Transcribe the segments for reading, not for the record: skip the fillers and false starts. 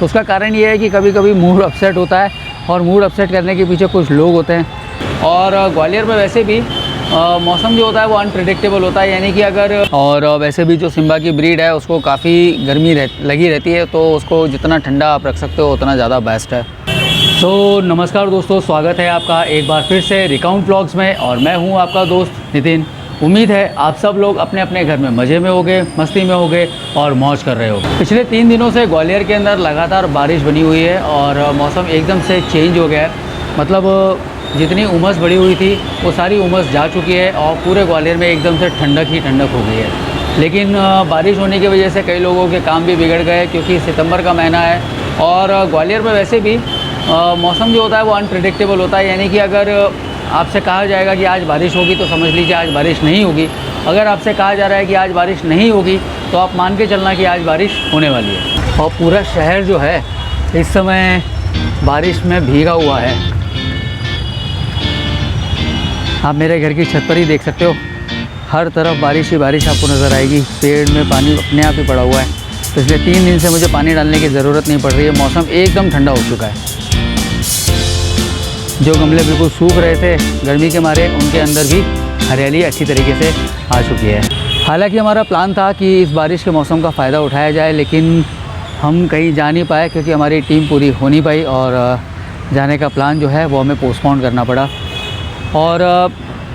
तो उसका कारण ये है कि कभी कभी मूड अपसेट होता है और मूड अपसेट करने के पीछे कुछ लोग होते हैं। और ग्वालियर में वैसे भी मौसम जो होता है वो अनप्रेडिक्टेबल होता है, यानी कि अगर और वैसे भी जो सिम्बा की ब्रीड है उसको काफ़ी गर्मी लगी रहती है, तो उसको जितना ठंडा आप रख सकते हो उतना ज़्यादा बेस्ट है। तो नमस्कार दोस्तों, स्वागत है आपका एक बार फिर से रिकाउंट व्लॉग्स में, और मैं हूं आपका दोस्त नितिन। उम्मीद है आप सब लोग अपने अपने घर में मज़े में होगे, मस्ती में होगे और मौज कर रहे हो। पिछले 3 दिनों से ग्वालियर के अंदर लगातार बारिश बनी हुई है और मौसम एकदम से चेंज हो गया है। मतलब जितनी उमस बढ़ी हुई थी वो सारी उमस जा चुकी है और पूरे ग्वालियर में एकदम से ठंडक ही ठंडक हो गई है। लेकिन बारिश होने की वजह से कई लोगों के काम भी बिगड़ गए, क्योंकि सितंबर का महीना है और ग्वालियर में वैसे भी मौसम जो होता है वो अनप्रेडिक्टेबल होता है, यानी कि अगर आपसे कहा जाएगा कि आज बारिश होगी तो समझ लीजिए आज बारिश नहीं होगी। अगर आपसे कहा जा रहा है कि आज बारिश नहीं होगी तो आप मान के चलना कि आज बारिश होने वाली है। और पूरा शहर जो है इस समय बारिश में भीगा हुआ है। आप मेरे घर की छत पर ही देख सकते हो, हर तरफ बारिश ही बारिश आपको नज़र आएगी। पेड़ में पानी अपने आप ही पड़ा हुआ है। पिछले 3 दिन से मुझे पानी डालने की ज़रूरत नहीं पड़ रही है। मौसम एकदम ठंडा हो चुका है। जो गमले बिल्कुल सूख रहे थे गर्मी के मारे, उनके अंदर भी हरियाली अच्छी तरीके से आ चुकी है। हालांकि हमारा प्लान था कि इस बारिश के मौसम का फ़ायदा उठाया जाए, लेकिन हम कहीं जा नहीं पाए क्योंकि हमारी टीम पूरी हो नहीं पाई और जाने का प्लान जो है वो हमें पोस्टपोन करना पड़ा। और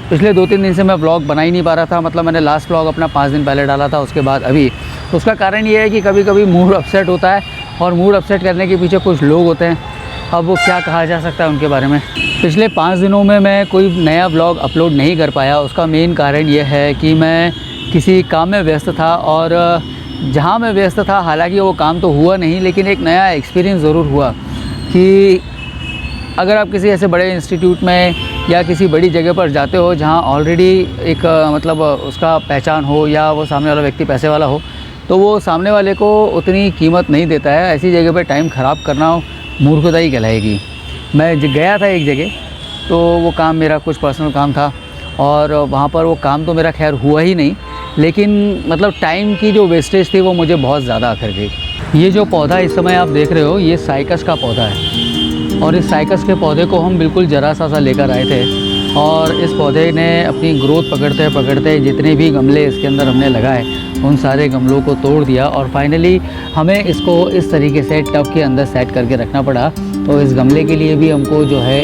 पिछले 2-3 दिन से मैं व्लॉग बना ही नहीं पा रहा था। मतलब मैंने लास्ट व्लॉग अपना 5 दिन पहले डाला था, उसके बाद अभी। तो उसका कारण ये है कि कभी कभी मूड अपसेट होता है और मूड अपसेट करने के पीछे कुछ लोग होते हैं। अब वो क्या कहा जा सकता है उनके बारे में। पिछले 5 दिनों में मैं कोई नया व्लॉग अपलोड नहीं कर पाया। उसका मेन कारण ये है कि मैं किसी काम में व्यस्त था, और जहाँ मैं व्यस्त था हालांकि वो काम तो हुआ नहीं, लेकिन एक नया एक्सपीरियंस ज़रूर हुआ कि अगर आप किसी ऐसे बड़े इंस्टीट्यूट में या किसी बड़ी जगह पर जाते हो जहाँ ऑलरेडी एक मतलब उसका पहचान हो या वो सामने वाला व्यक्ति पैसे वाला हो, तो वो सामने वाले को उतनी कीमत नहीं देता है। ऐसी जगह पर टाइम ख़राब करना मूर्खता ही कहलाएगी। मैं गया था एक जगह, तो वो काम मेरा कुछ पर्सनल काम था और वहाँ पर वो काम तो मेरा खैर हुआ ही नहीं, लेकिन मतलब टाइम की जो वेस्टेज थी वो मुझे बहुत ज़्यादा आकर गई। ये जो पौधा इस समय आप देख रहे हो ये साइकस का पौधा है, और इस साइकस के पौधे को हम बिल्कुल जरा सा लेकर आए थे, और इस पौधे ने अपनी ग्रोथ पकड़ते पकड़ते जितने भी गमले इसके अंदर हमने लगाए उन सारे गमलों को तोड़ दिया, और फाइनली हमें इसको इस तरीके से टब के अंदर सेट करके रखना पड़ा। तो इस गमले के लिए भी हमको जो है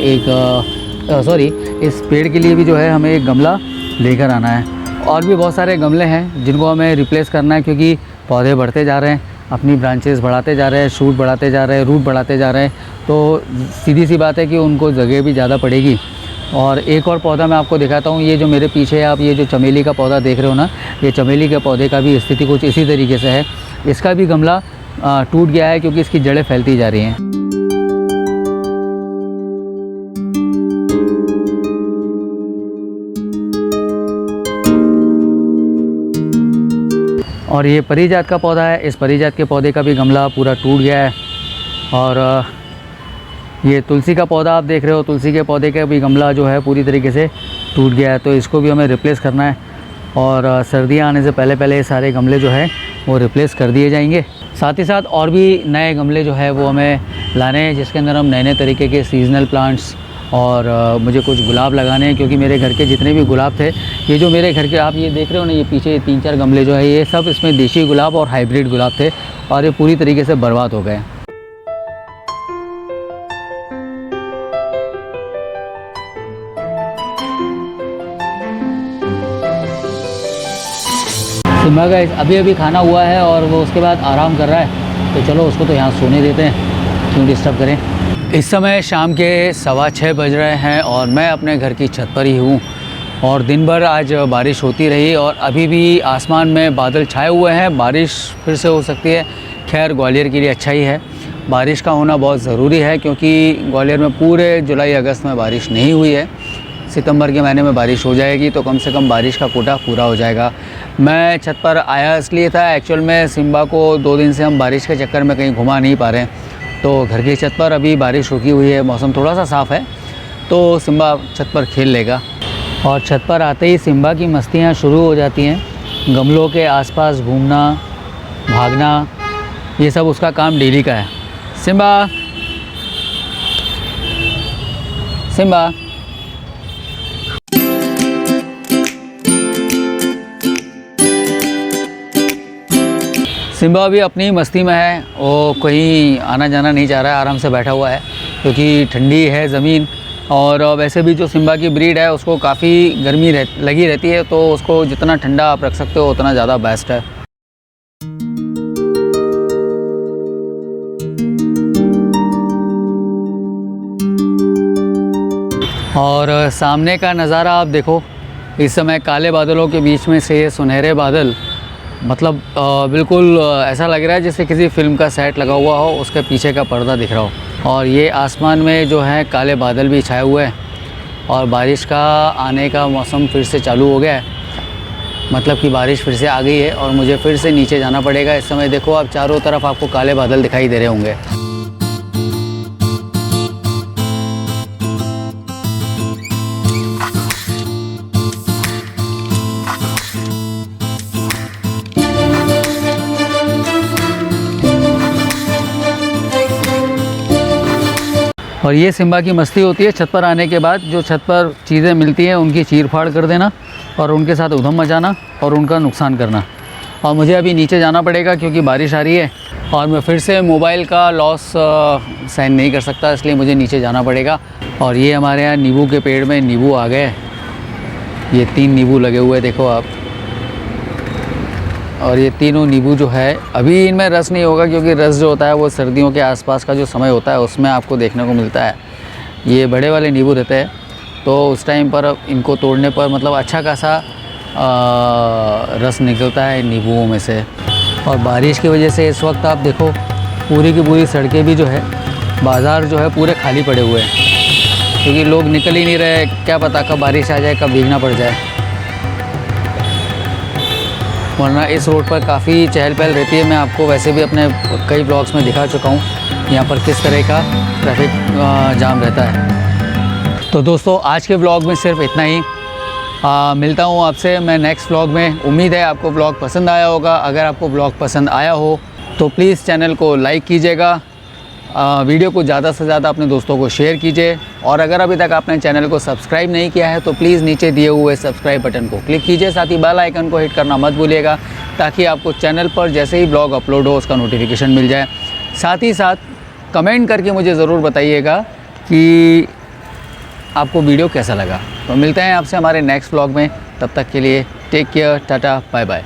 इस पेड़ के लिए भी जो है हमें एक गमला लेकर आना है। और भी बहुत सारे गमले हैं जिनको हमें रिप्लेस करना है, क्योंकि पौधे बढ़ते जा रहे हैं, अपनी ब्रांचेस बढ़ाते जा रहे हैं, शूट बढ़ाते जा रहे हैं, रूट बढ़ाते जा रहे हैं, तो सीधी सी बात है कि उनको जगह भी ज़्यादा पड़ेगी। और एक और पौधा मैं आपको दिखाता हूँ। ये जो मेरे पीछे आप ये जो चमेली का पौधा देख रहे हो ना, ये चमेली के पौधे का भी स्थिति कुछ इसी तरीके से है। इसका भी गमला टूट गया है क्योंकि इसकी जड़ें फैलती जा रही हैं। और ये परिजात का पौधा है। इस परिजात के पौधे का भी गमला पूरा टूट गया है। और ये तुलसी का पौधा आप देख रहे हो, तुलसी के पौधे का भी गमला जो है पूरी तरीके से टूट गया है, तो इसको भी हमें रिप्लेस करना है। और सर्दियाँ आने से पहले पहले ये सारे गमले जो है वो रिप्लेस कर दिए जाएंगे। साथ ही साथ और भी नए गमले जो है वो हमें लाने हैं, जिसके अंदर हम नए नए तरीके के सीजनल प्लांट्स, और मुझे कुछ गुलाब लगाने हैं, क्योंकि मेरे घर के जितने भी गुलाब थे, ये जो मेरे घर के आप ये देख रहे हो ना, ये पीछे 3-4 गमले जो है ये सब इसमें देशी गुलाब और हाइब्रिड गुलाब थे, और ये पूरी तरीके से बर्बाद हो गए। सिम्बा का अभी खाना हुआ है और वो उसके बाद आराम कर रहा है, तो चलो उसको तो यहाँ सोने देते हैं, क्यों डिस्टर्ब करें। इस समय शाम के 6:15 बज रहे हैं और मैं अपने घर की छत पर ही हूँ। और दिन भर आज बारिश होती रही और अभी भी आसमान में बादल छाए हुए हैं, बारिश फिर से हो सकती है। खैर ग्वालियर के लिए अच्छा ही है, बारिश का होना बहुत ज़रूरी है, क्योंकि ग्वालियर में पूरे जुलाई अगस्त में बारिश नहीं हुई है। सितंबर के महीने में बारिश हो जाएगी तो कम से कम बारिश का कोटा पूरा हो जाएगा। मैं छत पर आया इसलिए था, एक्चुअल में सिम्बा को 2 दिन से हम बारिश के चक्कर में कहीं घुमा नहीं पा रहे हैं, तो घर की छत पर अभी बारिश रुकी हुई है, मौसम थोड़ा सा साफ़ है, तो सिम्बा छत पर खेल लेगा। और छत पर आते ही सिम्बा की मस्तियाँ शुरू हो जाती हैं। गमलों के आसपास घूमना, भागना, ये सब उसका काम डेली का है। Simba, Simba. सिम्बा भी अपनी मस्ती में है, वो कहीं आना जाना नहीं चाह रहा है, आराम से बैठा हुआ है क्योंकि ठंडी है ज़मीन। और वैसे भी जो सिम्बा की ब्रीड है उसको काफ़ी गर्मी लगी रहती है, तो उसको जितना ठंडा आप रख सकते हो उतना ज़्यादा बेस्ट है। और सामने का नज़ारा आप देखो, इस समय काले बादलों के बीच में से सुनहरे बादल, मतलब बिल्कुल ऐसा लग रहा है जैसे किसी फिल्म का सेट लगा हुआ हो, उसके पीछे का पर्दा दिख रहा हो। और ये आसमान में जो है काले बादल भी छाए हुए हैं और बारिश का आने का मौसम फिर से चालू हो गया है, मतलब कि बारिश फिर से आ गई है और मुझे फिर से नीचे जाना पड़ेगा। इस समय देखो आप चारों तरफ आपको काले बादल दिखाई दे रहे होंगे। और ये सिम्बा की मस्ती होती है, छत पर आने के बाद जो छत पर चीज़ें मिलती हैं उनकी चीर फाड़ कर देना और उनके साथ उधम मचाना और उनका नुकसान करना। और मुझे अभी नीचे जाना पड़ेगा क्योंकि बारिश आ रही है और मैं फिर से मोबाइल का लॉस सहन नहीं कर सकता, इसलिए मुझे नीचे जाना पड़ेगा। और ये हमारे यहाँ नींबू के पेड़ में नींबू आ गए, ये 3 नींबू लगे हुए देखो आप। और ये तीनों नींबू जो है, अभी इनमें रस नहीं होगा क्योंकि रस जो होता है वो सर्दियों के आसपास का जो समय होता है उसमें आपको देखने को मिलता है। ये बड़े वाले नींबू रहते हैं, तो उस टाइम पर इनको तोड़ने पर मतलब अच्छा खासा रस निकलता है नींबुओं में से। और बारिश की वजह से इस वक्त आप देखो पूरी की पूरी सड़कें भी जो है, बाज़ार जो है पूरे खाली पड़े हुए हैं क्योंकि लोग निकल ही नहीं रहे, क्या पता कब बारिश आ जाए, कब भीगना पड़ जाए। वरना इस रोड पर काफ़ी चहल पहल रहती है। मैं आपको वैसे भी अपने कई ब्लॉग्स में दिखा चुका हूँ यहाँ पर किस तरह का ट्रैफिक जाम रहता है। तो दोस्तों आज के ब्लॉग में सिर्फ इतना ही। मिलता हूँ आपसे मैं नेक्स्ट ब्लॉग में। उम्मीद है आपको ब्लॉग पसंद आया होगा। अगर आपको ब्लॉग पसंद आया हो तो प्लीज़ चैनल को लाइक कीजिएगा, वीडियो को ज़्यादा से ज़्यादा अपने दोस्तों को शेयर कीजिए। और अगर अभी तक आपने चैनल को सब्सक्राइब नहीं किया है तो प्लीज़ नीचे दिए हुए सब्सक्राइब बटन को क्लिक कीजिए, साथ ही बेल आइकन को हिट करना मत भूलिएगा ताकि आपको चैनल पर जैसे ही ब्लॉग अपलोड हो उसका नोटिफिकेशन मिल जाए। साथ ही साथ कमेंट करके मुझे ज़रूर बताइएगा कि आपको वीडियो कैसा लगा। तो मिलते हैं आपसे हमारे नेक्स्ट ब्लॉग में, तब तक के लिए take care, tata, bye bye.